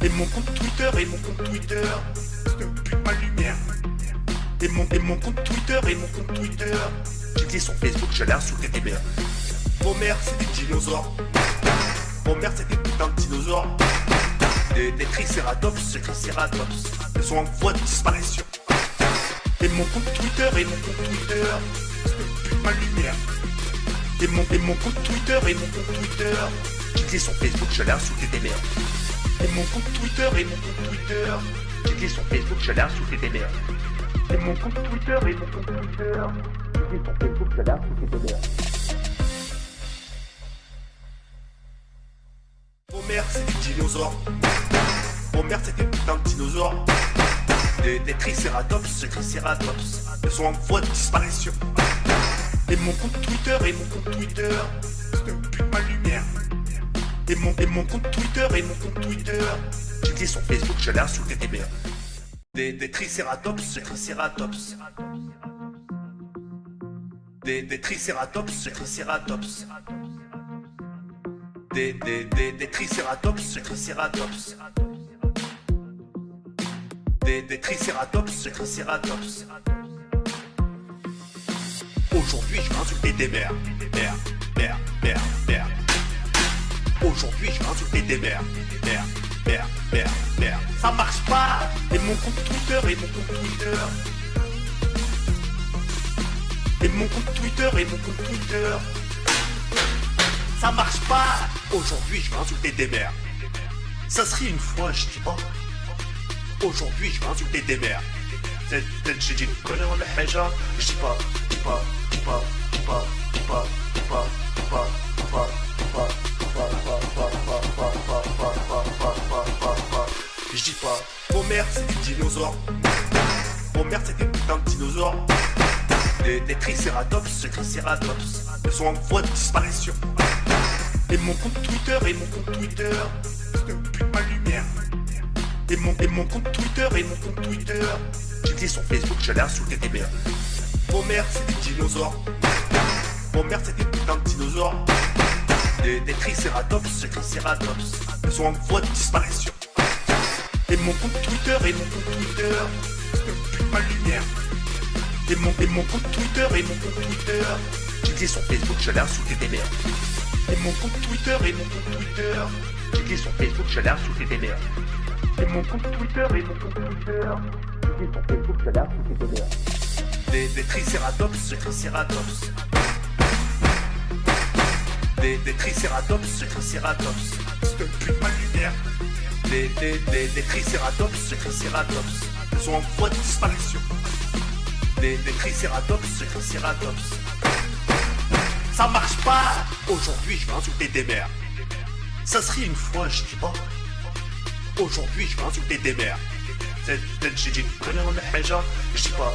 Et mon compte Twitter ne pue ma lumière. Et mon compte Twitter j'étais sur Facebook, j'allais insulter des mères. Vos mères c'est des dinosaures. Vos mères c'est des putains de dinosaures. Des tricératops. Ils sont en voie de disparition. Et mon compte Twitter ne pue ma lumière. Et mon compte Twitter j'étais sur Facebook, j'allais insulter des mères. Et mon compte Twitter j'étais sur Facebook, j'allais insulter des mères. Et mon compte Twitter j'étais sur Facebook, j'allais insulter des mères. Vos mères c'est des dinosaures. Vos mères c'est des putains putains de dinosaures. Des tricératops, ils sont en voie de disparition. Et mon compte Twitter, c'est un but de ma lumière. Et mon compte Twitter, j'ai dit sur Facebook, j'ai l'air sous tes mères. Des tricératops, Des tricératops, Des tricératops, Des tricératops, Aujourd'hui je vais insulter des mères. Aujourd'hui je vais insulter des mères. Ça marche pas. Et mon compte Twitter, ça marche pas. Aujourd'hui je vais insulter des mères. Ça serait une fois, je dis pas. Aujourd'hui je vais insulter des mères. J'ai dit connais on la haja. Je dis pas. Je dis pas, vos mères c'est des dinosaures. Vos mères c'est des putains de dinosaures. Des tricératops, ils sont en voie de disparition. Et mon compte Twitter, c'est un but de ma lumière. Et mon compte Twitter, j'ai dit sur Facebook, j'ai l'air sous tes mères. Vos mères c'est des dinosaures. Vos mères c'est des putains de dinosaures. Des tricératops, ils sont en voie de disparition. Et mon compte Twitter, c'est un but de ma lumière. Et mon compte Twitter, j'ai dit sur Facebook, j'ai l'air sous tes mères. Et mon compte Twitter, j'ai dit sur Facebook, j'ai l'air sous tes mères. Et mon compte Twitter, j'ai dit sur Facebook, j'ai l'air sous tes mères. Des tricératops, Des tricératops, c'est un but de ma lumière. Des tricératops, ils sont en voie de disparition. Des tricératops, ça marche pas. Aujourd'hui je vais insulter des mères. Ça serait une fois, je dis pas. Aujourd'hui je vais insulter des mères. J'ai dit connais on la haja. Je dis pas.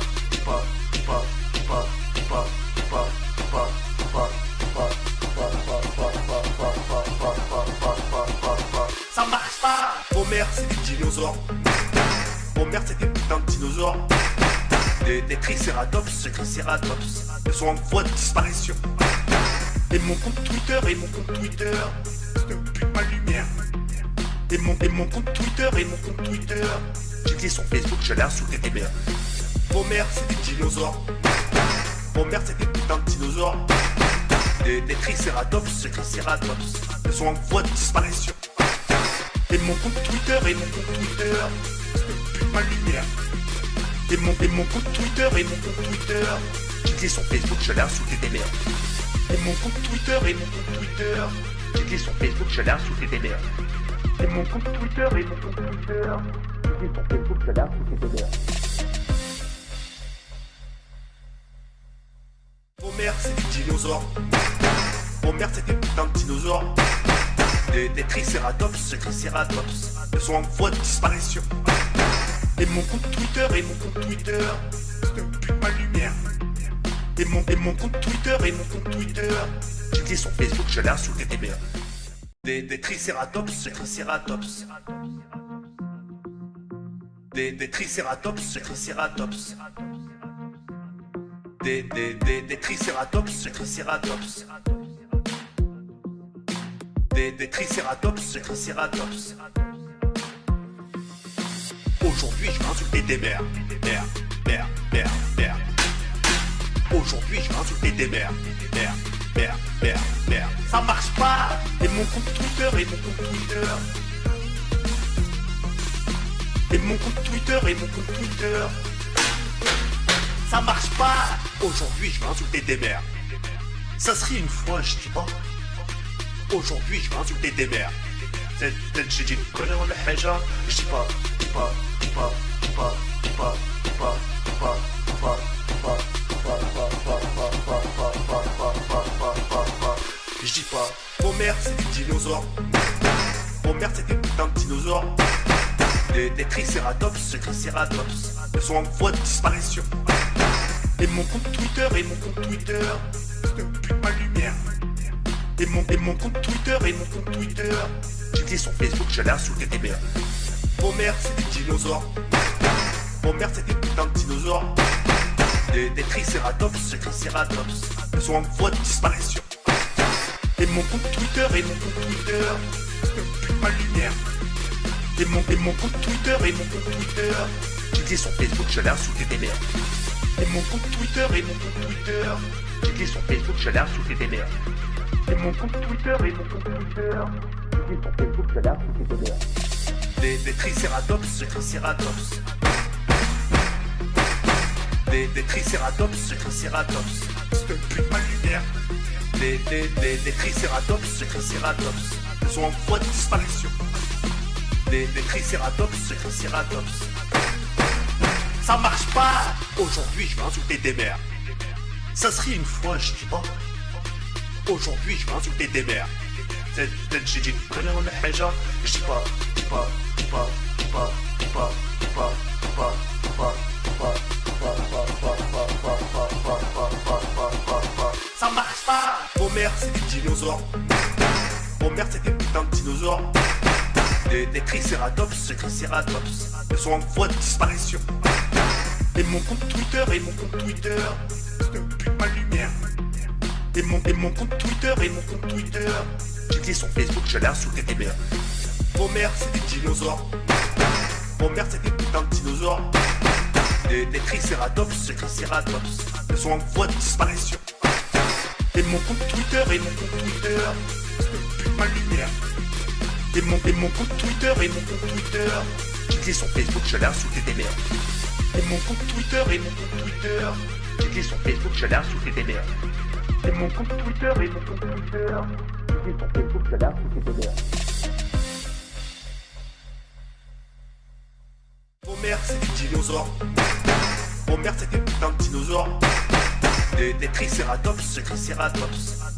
Ça marche pas. Vos mères c'est des dinosaures. Vos mères c'est des putains de dinosaures. Des tricératops, ils sont en voie de disparition. Et mon compte Twitter, c'est un but de ma lumière. Et mon compte Twitter, j'ai dit sur Facebook, j'ai l'air sous tes mères. Vos mères c'est des dinosaures. Vos mères c'est des putains de dinosaures. Des tricératops, ils sont en voie de disparition. Et mon compte Twitter, c'est un but de ma lumière. Et mon compte Twitter, j'ai dit sur Facebook, j'ai l'air sous tes mères. Et mon compte Twitter, j'ai dit sur Facebook, j'ai l'air sous tes mères. Et mon compte Twitter, j'ai dit sur Facebook, j'ai l'air sous tes mères. Vos mères c'est des dinosaures. Vos mères c'est des putains de dinosaures. Des tricératops, ils sont en voie de disparition. Et mon compte Twitter, c'est un but de ma lumière. Et mon compte Twitter, j'ai dit sur Facebook, j'ai l'air sous tes mères. Des tricératops, Des tricératops, Des tricératops, Des tricératops, Aujourd'hui je vais insulter des mères. Aujourd'hui je vais insulter des mères. Ça marche pas. Et mon compte Twitter, ça marche pas. Aujourd'hui je vais insulter des mères. Ça serait une fois, je dis pas. Aujourd'hui je vais insulter des mères. J'ai dit connais on la haja. Je dis pas. Je dis pas, vos mères c'est des dinosaures. Vos mères c'est des putains de dinosaures. Des tricératops sont en voie de disparition. Et mon compte Twitter, c'est un but ma lumière. Et mon compte Twitter, j'ai cliqué sur Facebook, j'allais insulter des mères. Vos mères, c'est des dinosaures. Vos mères, c'est des putains de dinosaures. Des tricératops sont en voie de disparition. Et mon compte Twitter, c'est un but ma lumière. Et mon compte Twitter, j'ai cliqué sur Facebook, j'allais insulter des mères. Et mon compte Twitter, j'ai cliqué sur Facebook, j'allais insulter des mères. Et mon compte Twitter, j'ai cliqué sur Facebook, j'allais insulter des mères. Des tricératops. Des tricératops, c'est un but ma lumière. Des tricératops sont en voie de disparition. Des tricératops. Ça marche pas. Aujourd'hui, je vais insulter des mères. Ça serait une fois, je dis pas. Aujourd'hui, je vais insulter des mères. J'ai dit une connerie en haja. Je dis pas. Ça marche pas. Vos mères, c'est des dinosaures. Vos mères, c'est des putains de dinosaures. Des tricératops sont en voie de disparition. Et mon compte Twitter, c'est un but ma lumière. Et mon compte Twitter, j'ai cliqué sur Facebook, j'allais insulter des mères. Vos mères, c'est des dinosaures. Vos mères, c'est des putains de dinosaures. Des tricératops sont en voie de disparition. Et mon compte Twitter, c'est un but ma lumière. Et mon compte Twitter, j'ai cliqué sur Facebook, j'allais insulter des mères. Et mon compte Twitter, j'ai cliqué sur Facebook, j'allais insulter des mères. Et mon compte Twitter, j'ai cliqué sur Facebook, j'allais insulter des mères. Vos mères, c'est des dinosaures. Vos mères, c'est des putains de dinosaures. Des tricératops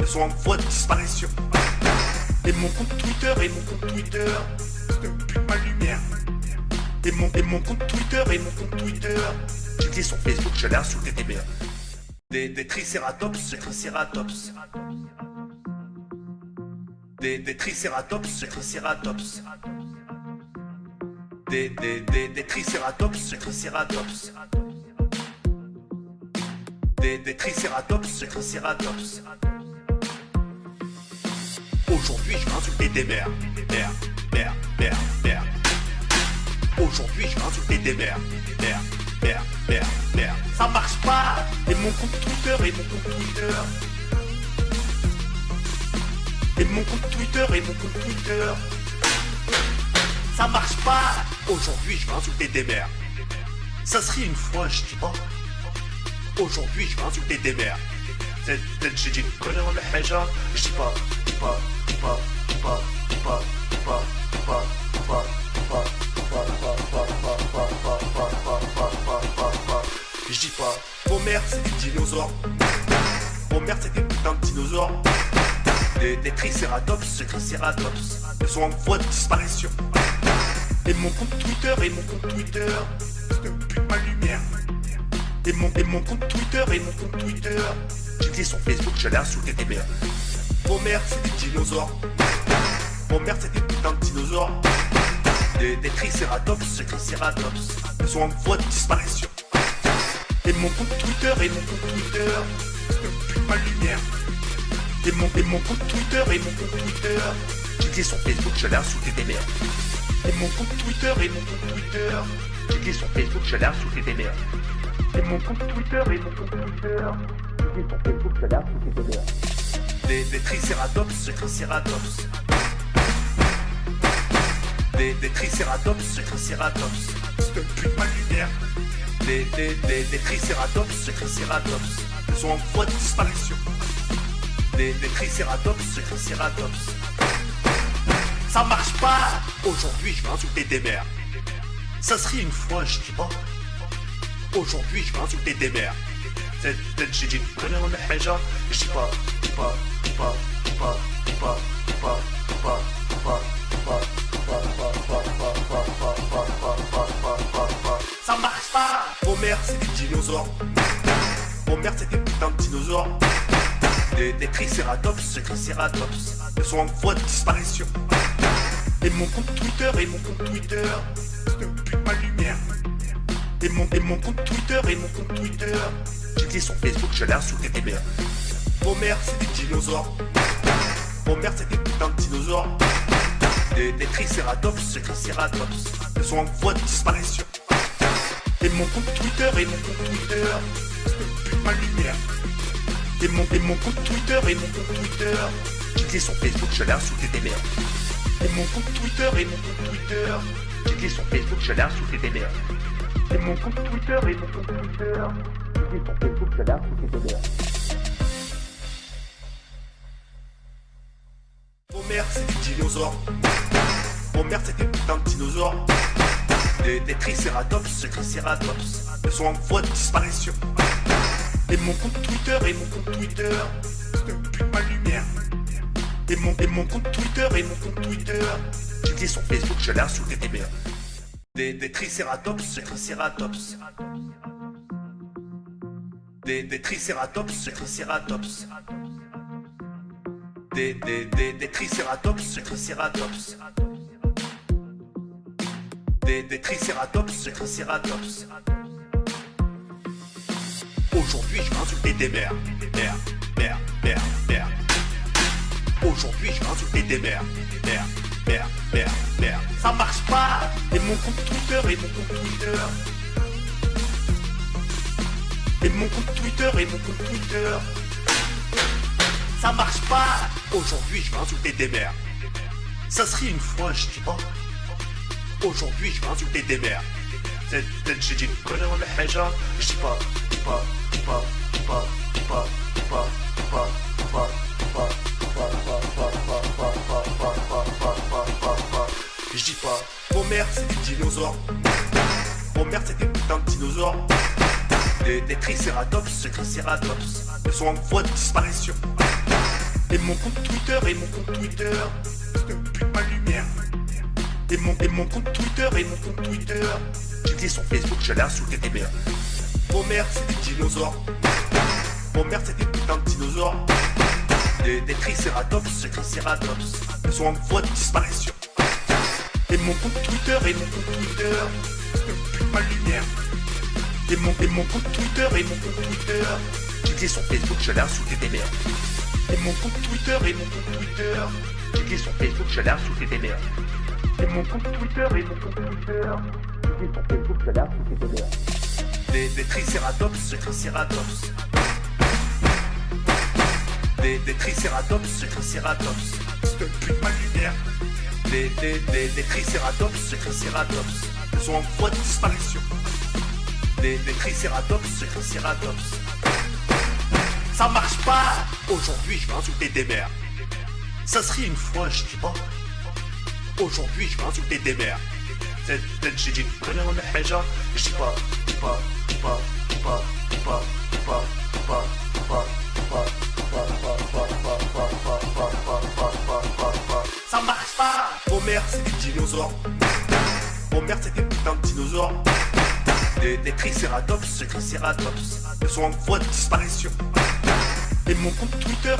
sont en voie de disparition. Et mon compte Twitter, c'est un but ma lumière. Et mon compte Twitter, j'ai cliqué sur Facebook, j'allais insulter des mères. Des tricératops. Des tricératops. Des tricératops. Des tricératops. Aujourd'hui, je vais insulter des mères. Mère. Aujourd'hui, je vais insulter des mères. Mère. Ça marche pas. Et mon compte Twitter, Et mon compte Twitter, ça marche pas. Aujourd'hui, je vais insulter des mères. Ça serait une fois, je dis pas. Aujourd'hui, je vais insulter des mères. J'ai dit une connerie en haja. Je dis pas. Je dis pas. Vos mères, c'est des dinosaures. Vos mères, c'est des putains de dinosaures. Des tricératops sont en voie de disparition. Et mon compte Twitter, c'est un but ma lumière. Et mon compte Twitter, j'ai cliqué sur Facebook, j'allais insulter des mères. Vos mères, c'est des dinosaures. Vos mères, c'est des putains de dinosaures. Des tricératops sont en voie de disparition. Et mon compte Twitter, c'est un but ma lumière. Et mon compte Twitter, j'ai cliqué sur Facebook, j'allais insulter des mères. Et mon compte Twitter, j'ai cliqué sur Facebook, j'allais insulter des mères. Et mon compte Twitter, j'ai cliqué sur Facebook, j'allais insulter des mères. Des tricératops. Des tricératops, c'est un but ma lumière. Des tricératops sont en voie de disparition. Des tricératops. Ça marche pas. Aujourd'hui, je vais insulter des mères. Ça serait une fois, je dis pas. Aujourd'hui, je vais insulter des mères. J'ai dit une connerie en haja. Je dis pas. mères, c'est des dinosaures. Vos mères, c'est des putains de dinosaures. Des tricératops, ces tricératops. Ils sont en voie de disparition. Et mon compte Twitter, ne pue pas lumière. Et mon compte Twitter, cliquez sur Facebook, je l'insulte des mères. Vos mères, c'est des dinosaures. Vos mères, c'est des putains de dinosaures. Des tricératops, ces tricératops. Ils sont en voie de disparition. Et mon compte Twitter, ne pue pas lumière. Et mon compte Twitter, cliquez sur Facebook, je l'insulte des mères. Et mon compte Twitter, cliquez sur Facebook, je l'insulte des mères. Et mon compte Twitter, cliquez sur Facebook, je l'insulte des mères. Vos mères, c'est des dinosaures. Vos mères, c'est des putains de dinosaures. Des tricératops, ces tricératops. Ils sont en voie de disparition. Et mon compte Twitter, ne pue pas lumière. Et mon compte Twitter, cliquez sur Facebook, je l'insulte des mères. Des tricératops, ces tricératops. Des tricératops, ces tricératops. Des tricératops, ces tricératops. Des tricératops, ces tricératops. Aujourd'hui, je vais insulter des mères. Mère. Aujourd'hui, je vais insulter des mères. Mère. Ça marche pas. Et mon compte Twitter, Et mon compte Twitter, ça marche pas. Aujourd'hui, je vais insulter des mères. Ça serait une fois, je dis pas. Aujourd'hui, je vais insulter des mères. J'ai dit une connerie ولا حاجة. Je dis pas. Je dis pas. Vos mères, c'est des dinosaures. Vos mères, c'est des putains de dinosaures. Des tricératops, ces tricératops. Ils sont en voie de disparition. Et mon compte Twitter, ne pue pas lumière. Et mon compte Twitter, cliquez sur Facebook, je l'insulte des mères. Vos mères, c'est des dinosaures. Vos mères, c'est des putains de dinosaures. Des tricératops, ces tricératops. Ils sont en voie de disparition. Et mon compte Twitter, ne pue pas lumière. Et mon compte Twitter, cliquez sur Facebook, je l'insulte des mères. Et mon compte Twitter, cliquez sur Facebook, je l'insulte des mères. Et mon compte Twitter, cliquez sur Facebook, je l'insulte des mères. Des tricératops, ces tricératops. Des tricératops, ces tricératops. Ne pue pas lumière. Des tricératops, ces tricératops. Ils sont en voie de disparition. Des tricératops, ces tricératops. Ça marche pas. Aujourd'hui, je vais insulter des mères. Ça serait une fois, je dis pas. Aujourd'hui, je vais insulter des mères. J'ai dit une connerie ولا حاجة. Je dis pas. Ça marche pas. Vos mères, c'est des dinosaures. Vos mères, c'est des putains de dinosaures. Des tricératops, ces tricératops. Ils sont en voie de disparition. Et mon compte Twitter,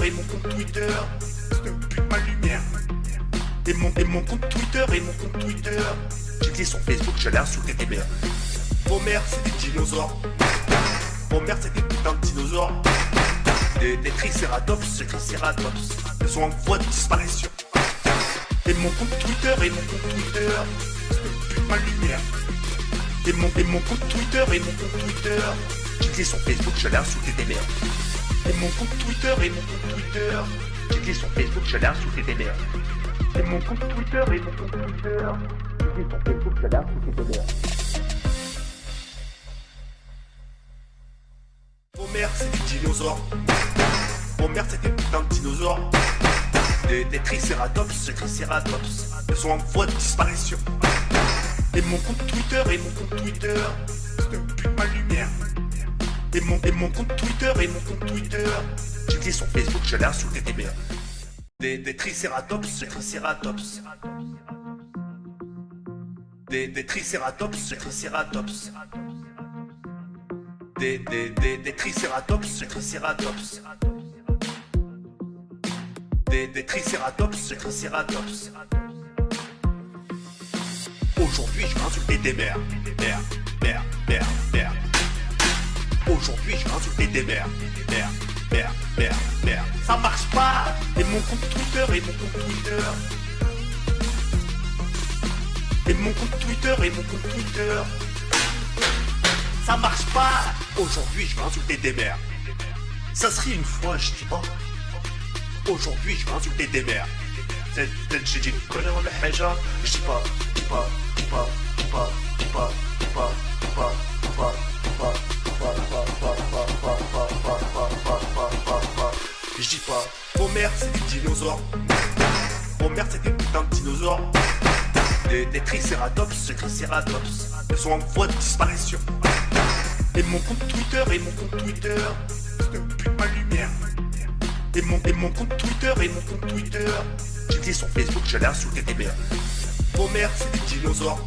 ne pue pas lumière. Et mon compte Twitter, cliquez sur Facebook, je l'insulte des mères. Vos mères, c'est des dinosaures. Vos mères, c'est des putains de dinosaures. Des tricératops, ces tricératops. Ils sont en voie de disparition. Et mon compte Twitter, ne pue pas lumière. Et mon compte Twitter, cliquez sur Facebook, je l'insulte des mères. Et mon compte Twitter, cliquez sur Facebook, je l'insulte des mères. Et mon compte Twitter, cliquez sur Facebook, je l'insulte des mères. Vos mères, c'est des dinosaures. Vos mères, c'est des putains de dinosaures. Des tricératops, ces tricératops. Ils sont en voie de disparition. Et mon compte Twitter, ne pue pas lumière. Et mon compte Twitter, cliquez sur Facebook, je l'insulte des mères. Des tricératops, ces tricératops. Des tricératops, ces tricératops. Des tricératops, tricératops. Des tricératops, tricératops. Aujourd'hui je vais insulter des mères. Mère. Aujourd'hui je vais insulter des mères. Mère. Ça marche pas. Et mon compte Twitter, Et mon compte Twitter. Ça marche pas. Aujourd'hui je vais insulter des mères. Ça serait une fois, je dis pas. Aujourd'hui je vais insulter des mères. j'ai dit connais ولا حاجة. Je dis pas. Je dis pas. Vos mères c'est des dinosaures. Vos mères c'est des putains de dinosaures. Des tricératops, Elles sont en voie de disparition. Et mon compte Twitter, c'est plus ma lumière. Et mon compte Twitter, j'étais sur Facebook, j'allais insulter des mères. Vos mères c'est des dinosaures.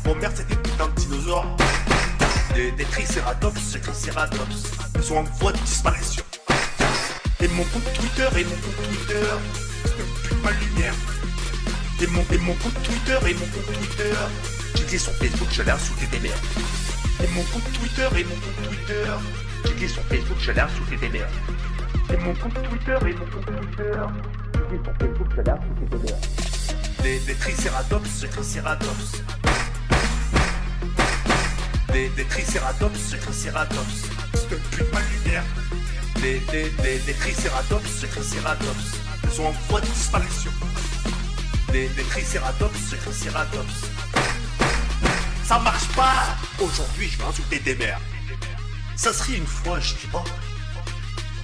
Vos mères c'est des putains de dinosaures. Des tricératops, Elles sont en voie de disparition. Et mon compte Twitter, c'est plus ma lumière. Et mon compte Twitter, j'étais sur Facebook, j'allais insulter des mères. Et mon compte Twitter, j'étais sur Facebook, j'allais insulter des mères. Et mon compte Twitter, j'étais sur Facebook, j'allais insulter des mères. Des tricératops, Des tricératops, c'est plus ma lumière. Des tricératops, Elles sont en voie de disparition. Des tricératops, Ça marche pas. Aujourd'hui je vais insulter des mères. Ça serait une fois, je dis pas.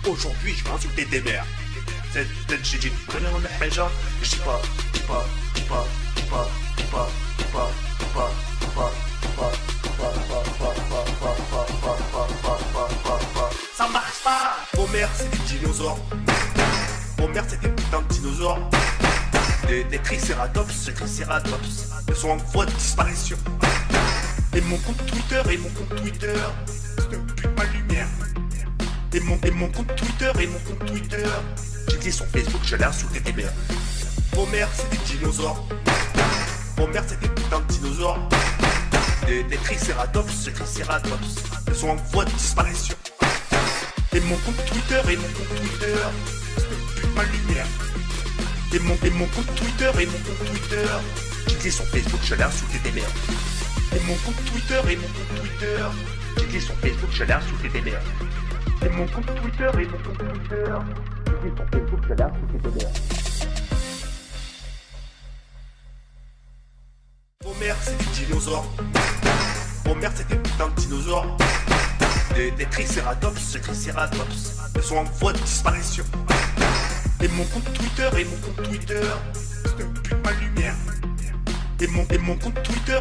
Aujourd'hui je vais insulter des mères. j'ai dit connais ولا حاجة. Je dis pas. Ça marche pas. Vos mères c'est des dinosaures. Vos mères c'est des putains de dinosaures. Des tricératops, Elles sont en voie de disparition. Et mon compte Twitter, c'est plus ma lumière. Et mon compte Twitter, j'étais sur Facebook, j'allais insulter des mères. Vos mères c'est des dinosaures. Vos mères c'est des putains de dinosaures. Des tricératops, Elles sont en voie de disparition. Et mon compte Twitter, c'est plus ma lumière. Et mon compte Twitter, j'étais sur Facebook, j'allais insulter des mères. Et mon compte Twitter, j'étais sur Facebook, j'allais insulter des mères. Et mon compte Twitter, j'étais sur Facebook, j'allais insulter des mères. Vos mères c'est des dinosaures. Vos mères c'est des putains de dinosaures. Des tricératops, Elles sont en voie de disparition. Et mon compte Twitter, c'est plus ma lumière. Et mon compte Twitter,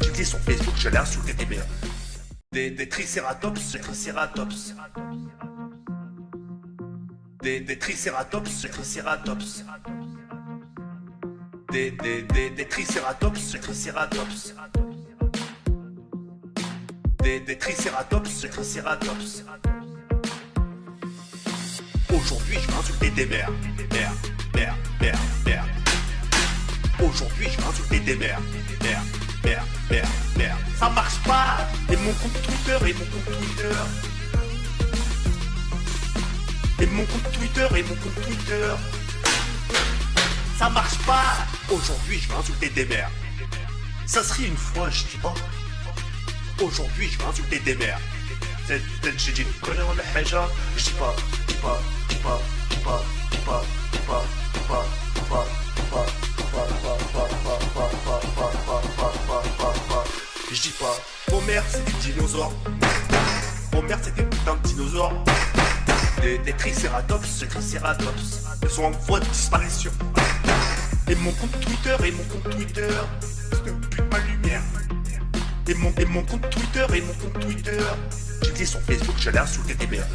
j'étais sur Facebook, j'allais insulter des mères. Des tricératops, Des tricératops, Des tricératops, Des tricératops, Aujourd'hui je vais insulter des mères. Aujourd'hui je vais insulter des mères. Ça marche pas. Et mon compte Twitter, Et mon compte Twitter, Ça marche pas. Aujourd'hui je vais insulter des mères. Ça serait une fois, je dis pas. Aujourd'hui je vais insulter des mères. j'ai dit connais ولا حاجة. Je dis pas. Je dis pas. Vos mères c'est des dinosaures. Vos mères c'est des putains de dinosaures. Des tricératops, Elles sont en voie de disparition. Et mon compte Twitter, c'est plus ma lumière. Et mon compte Twitter, j'étais sur Facebook, j'allais insulter des mères.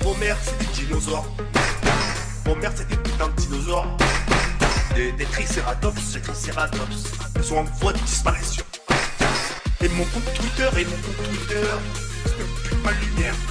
Vos mères c'est des dinosaures. Vos mères c'est des putains de dinosaures. Des tricératops, Elles sont en voie de disparition. Et mon compte Twitter, c'est ma lumière.